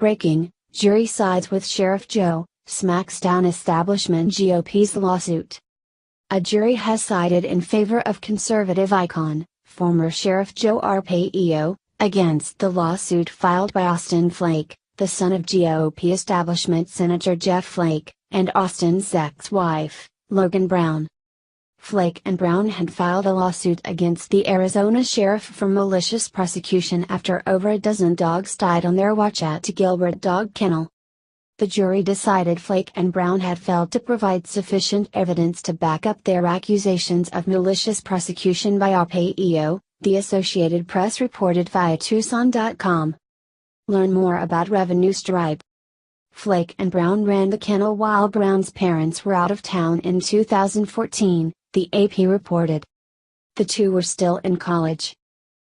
Breaking, jury sides with Sheriff Joe, smacks down establishment GOP's lawsuit. A jury has sided in favor of conservative icon, former Sheriff Joe Arpaio, against the lawsuit filed by Austin Flake, the son of GOP establishment Senator Jeff Flake, and Austin's ex-wife, Logan Brown. Flake and Brown had filed a lawsuit against the Arizona sheriff for malicious prosecution after over a dozen dogs died on their watch at Gilbert Dog Kennel. The jury decided Flake and Brown had failed to provide sufficient evidence to back up their accusations of malicious prosecution by Arpaio, the Associated Press reported via Tucson.com. Learn more about revenue stripe. Flake and Brown ran the kennel while Brown's parents were out of town in 2014, the AP reported. The two were still in college.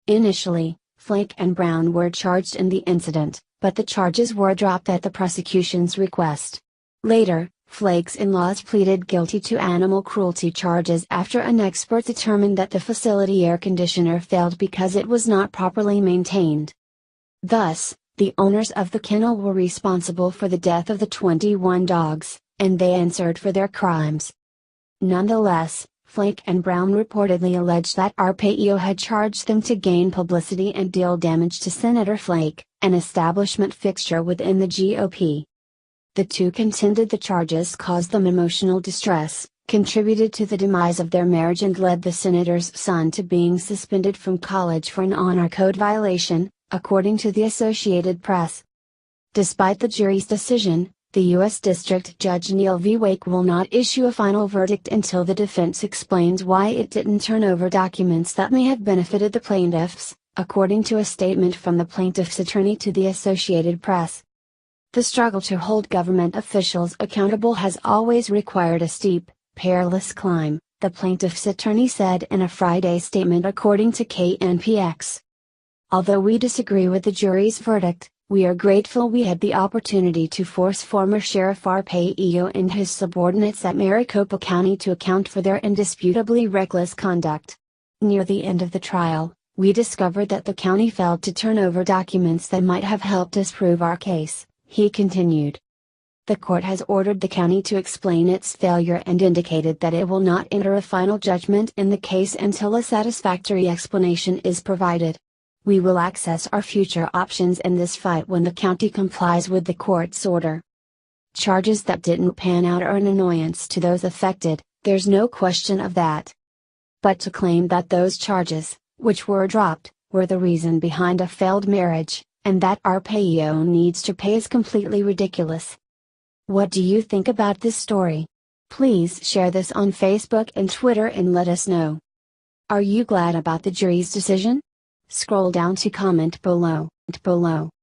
Initially, Flake and Brown were charged in the incident, but the charges were dropped at the prosecution's request. Later, Flake's in-laws pleaded guilty to animal cruelty charges after an expert determined that the facility air conditioner failed because it was not properly maintained. Thus, the owners of the kennel were responsible for the death of the 21 dogs, and they answered for their crimes. Nonetheless, Flake and Brown reportedly alleged that Arpaio had charged them to gain publicity and deal damage to Senator Flake, an establishment fixture within the GOP. The two contended the charges caused them emotional distress, contributed to the demise of their marriage and led the senator's son to being suspended from college for an honor code violation, according to the Associated Press. Despite the jury's decision, the U.S. District Judge Neil V. Wake will not issue a final verdict until the defense explains why it didn't turn over documents that may have benefited the plaintiffs, according to a statement from the plaintiff's attorney to the Associated Press. The struggle to hold government officials accountable has always required a steep, perilous climb, the plaintiff's attorney said in a Friday statement according to KNPX. Although we disagree with the jury's verdict, we are grateful we had the opportunity to force former Sheriff Arpaio and his subordinates at Maricopa County to account for their indisputably reckless conduct. Near the end of the trial, we discovered that the county failed to turn over documents that might have helped us prove our case, he continued. The court has ordered the county to explain its failure and indicated that it will not enter a final judgment in the case until a satisfactory explanation is provided. We will access our future options in this fight when the county complies with the court's order. Charges that didn't pan out are an annoyance to those affected, there's no question of that. But to claim that those charges, which were dropped, were the reason behind a failed marriage, and that Arpaio needs to pay is completely ridiculous. What do you think about this story? Please share this on Facebook and Twitter and let us know. Are you glad about the jury's decision? Scroll down to comment below.